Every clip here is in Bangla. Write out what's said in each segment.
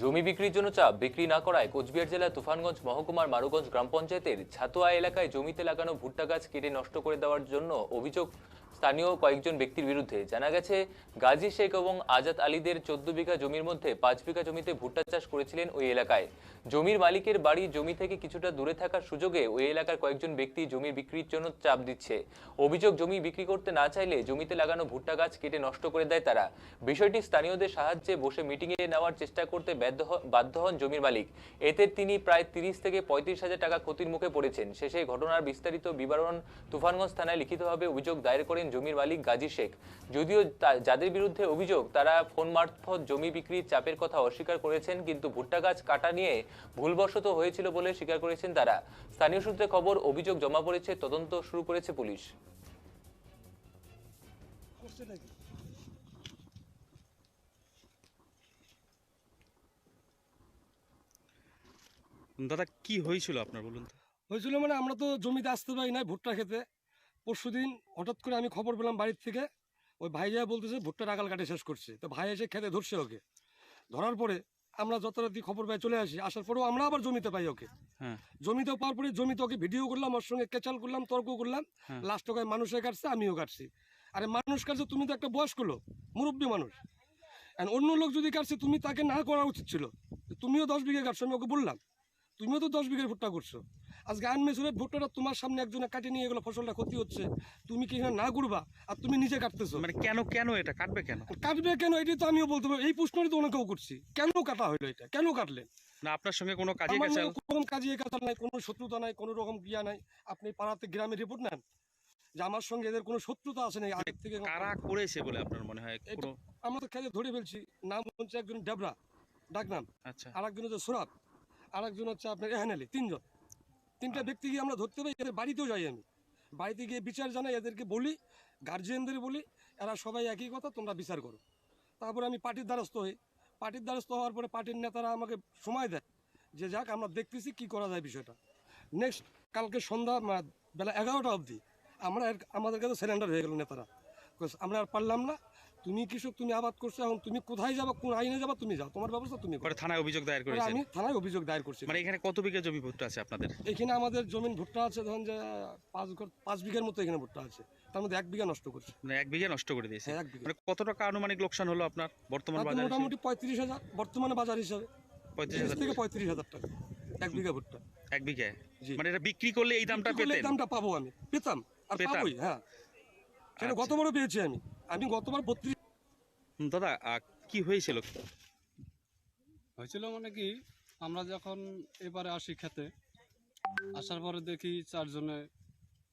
জমি বিক্রির জন্য চাপ বিক্রি না করায় কোচবিহার জেলার তুফানগঞ্জ মহকুমার মারুগঞ্জ গ্রাম পঞ্চায়েতের ছাতোয়া এলাকায় জমিতে লাগানো ভুট্টা গাছ কেটে নষ্ট করে দেওয়ার জন্য অভিযোগ স্থানীয় কয়েকজন ব্যক্তির বিরুদ্ধে। জানা গেছে, গাজী শেখ এবং আজাদ আলীদের 14 বিঘা জমির মধ্যে 5 বিঘা জমিতে ভুট্টা চাষ করেছিলেন ওই এলাকায়। জমির মালিকের বাড়ি জমি থেকে কিছুটা দূরে থাকার সুযোগে ওই এলাকার কয়েকজন ব্যক্তি জমি বিক্রির জন্য চাপ দিচ্ছে। অভিযোগ, জমি বিক্রি করতে না চাইলে জমিতে লাগানো ভুট্টা গাছ কেটে নষ্ট করে দেয় তারা। বিষয়টি স্থানীয়দের সাহায্যে বসে মিটিংয়ে নেওয়ার চেষ্টা করতে বাধ্য হন জমির মালিক। এতে তিনি প্রায় 30 থেকে 35,000 টাকা ক্ষতির মুখে পড়েছেন। শেষে ঘটনার বিস্তারিত বিবরণ তুফানগঞ্জ থানায় লিখিতভাবে অভিযোগ দায়ের করেন জমির মালিক গাজী শেখ। যদিও যাদের বিরুদ্ধে অভিযোগ তারা ফোন মারফত জমি বিক্রির চাপের কথা অস্বীকার করেছেন, কিন্তু ভুট্টা গাছ কাটা নিয়ে ভুলবশত হয়েছিল বলে স্বীকার করেছেন তারা। স্থানীয় সূত্রে খবর, অভিযোগ জমা পড়েছে, তদন্ত শুরু করেছে পুলিশ। দাদা, কি হয়েছিল আপনার বলুন তো? হয়েছিল মানে আমরা তো জমিতে আসতে পারি না ভুট্টা খেতে। পরশুদিন হঠাৎ করে আমি খবর পেলাম বাড়ির থেকে, ওই ভাই যা বলতেছে ভুট্টার আগাল কাটে শেষ করছে। তো ভাই এসে খেতে ধরছে ওকে। ধরার পরে আমরা যথারীতি খবর পাই চলে আসি। আসার পরেও আমরা আবার জমিতে পাই ওকে। জমিতে পাওয়ার পরে জমিতে ওকে ভিডিও করলাম, ওর সঙ্গে কেচাল করলাম, তর্ক করলাম। লাস্ট ওকে মানুষে কাটছে, আমিও কাটছি। আরে মানুষ কাটছে, তুমি তো একটা বয়স্ক লোক, মুরব্বী মানুষ। অন্য লোক যদি কাটছে তুমি তাকে না করা উচিত ছিল। তুমিও 10 বিঘা কাটছো, আমি ওকে বললাম তুমিও তো 10 বিঘার ভুট্টা করছো। আজকে আনমেচুরের ভুট্টাটা তোমার সামনে একজনে কাটে নিয়ে গেলো, ফসলটা ক্ষতি হচ্ছে, তুমি কি এখানে না করবা? আর তুমি নিজে কাটতেছো। মানে কেন এটা কাটবে কেন? কাটবে কেন এটাই তো আমিও বলতে পারবো। এই প্রশ্নটা তো অনেকেও করছি, কেন কাটা হলো এটা, কেন কাটলেন? না, আপনার সঙ্গে কোনো কাজে আমার কাচাল? কোনো কাজে কাটাল নাই, কোনো শত্রুতা নাই, কোনো রকম গিয়া নাই। আপনি পাড়াতে গ্রামে রিপোর্ট নেন যে আমার সঙ্গে এদের কোনো শত্রুতা আছে নাই আগের থেকে। কারা করেছে বলে আপনার মনে হয়? আমরা তো খেতে ধরে ফেলছি। নাম হচ্ছে একজন ডেবরা ডাকনাম, আচ্ছা, আর একজন হচ্ছে সোরাব, আর একজন হচ্ছে আপনার এহানালি। তিনটা ব্যক্তি গিয়ে আমরা ধরতে পারি। এদের বাড়িতেও যাই আমি, বাড়িতে গিয়ে বিচার জানাই, এদেরকে বলি, গার্জিয়ানদের বলি, এরা সবাই একই কথা, তোমরা বিচার করো। তারপরে আমি পার্টির দ্বারস্থ হই। পার্টির দ্বারস্থ হওয়ার পরে পার্টির নেতারা আমাকে সময় দেয় যে যাক আমরা দেখতেছি কি করা যায় বিষয়টা। নেক্সট কালকে সন্ধ্যা বেলা 11টা অবধি আমাদের কাছে সিলিন্ডার হয়ে গেল নেতারা। আমরা আর পারলাম না, তুমি কৃষক, তুমি আবাদ করছো, এখন তুমি কোথায় যাবা, কোন আইনে যাবা, তুমি যাও, তোমার ব্যবস্থা তুমি করো। থানায় অভিযোগ দায়ের করেছেন? আমি থানায় অভিযোগ দায়ের করছি। মানে এখানে কত বিঘা জমি ভুট্টা আছে আপনাদের? এখানে আমাদের জমিন ভুট্টা আছে ধরেন যে 5 বিঘার মতো এখানে ভুট্টা আছে, তার মধ্যে 1 বিঘা নষ্ট করছে। মানে 1 বিঘা নষ্ট করে দিয়েছে? হ্যাঁ, 1 বিঘা। মানে কত টাকা আনুমানিক লোকসান হলো আপনার বর্তমান বাজারে? মোটামুটি 35,000 বর্তমানে বাজার হিসাবে। 35,000 থেকে 35,000 টাকা 1 বিঘা ভুট্টা। 1 বিঘায়? মানে এটা বিক্রি করলে এই দামটা পেতেন? এই দামটা পাবো, আমি পেতাম আর পাবোই। হ্যাঁ, সেটা গতবারও পেয়েছি আমি গতবার 32। দাদা, কি হয়েছিল? মানে কি, আমরা যখন এবারে আসি খেতে, আসার পরে দেখি 4 জনে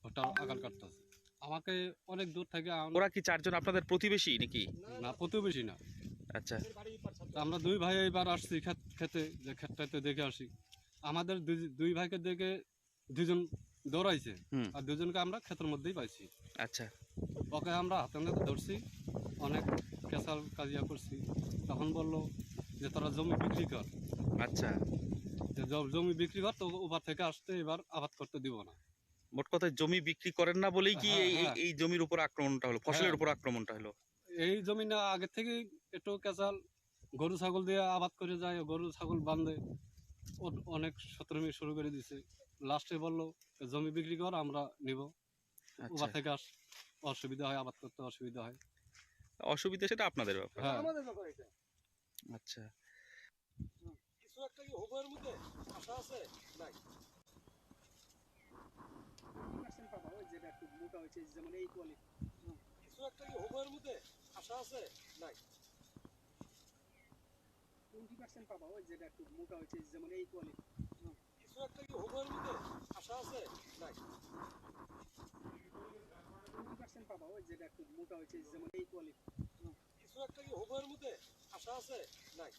ভুট্টা আগাল কাটতেছে। আমাকে অনেক দূর থেকে ওরা কি 4 জন আপনাদের প্রতিবেশী নাকি? না, প্রতিবেশী না। আচ্ছা, আমরা 2 ভাই এবার আসছি খেতে, যে ক্ষেতটাতে দেখে আসি। আমাদের 2 ভাইকে দেখে 2 জন দৌড়াইছে, আর 2 জনকে আমরা ক্ষেতের মধ্যেই পাইছি। আচ্ছা, ওকে আমরা হাতে নাতে ধরছি, অনেক কেসাল কাজিয়া করছি। তখন বললো যে তোরা জমি বিক্রি কর। আচ্ছা, জমি বিক্রি কর, তো ওপার থেকে আসতে এবার আবাদ করতে দিব না। মোট কথা জমি বিক্রি করেন না বলেই কি এই জমির উপর আক্রমণটা হলো, ফসলের উপর আক্রমণটা হলো? এই জমি না আগে থেকেই একটু কেচাল, গরু ছাগল দিয়ে আবাদ করে যায়, গরু ছাগল বাঁধে, অনেক শত্রুমি শুরু করে দিছে। লাস্টে বললো জমি বিক্রি কর, আমরা নিব। ওপার থেকে অসুবিধা হয়, আবাদ করতে অসুবিধা হয়। অসুবিধা সেটা আপনাদের ব্যাপার। হ্যাঁ, আমাদের ব্যাপার এটা। আচ্ছা, কিছু একটা কি হোবের মধ্যে আশা আছে নাই? পাবা ওই যেটা একটু মোটা হয়েছে, যেমন এই কোয়ালিটি। কিছু একটা কি হোবের মধ্যে আশা আছে নাই? 20% পাবা ওই যেটা একটু মোটা হয়েছে, যেমন এই কোয়ালিটি। কিছু একটা কি হোবের মধ্যে আশা আছে নাই? 20% পাবা ওই যেটা একটু মোটা হয়েছে, যেমন এই কোয়ালিটি। কিছু একটা কি হোবের মধ্যে আশা আছে নাই?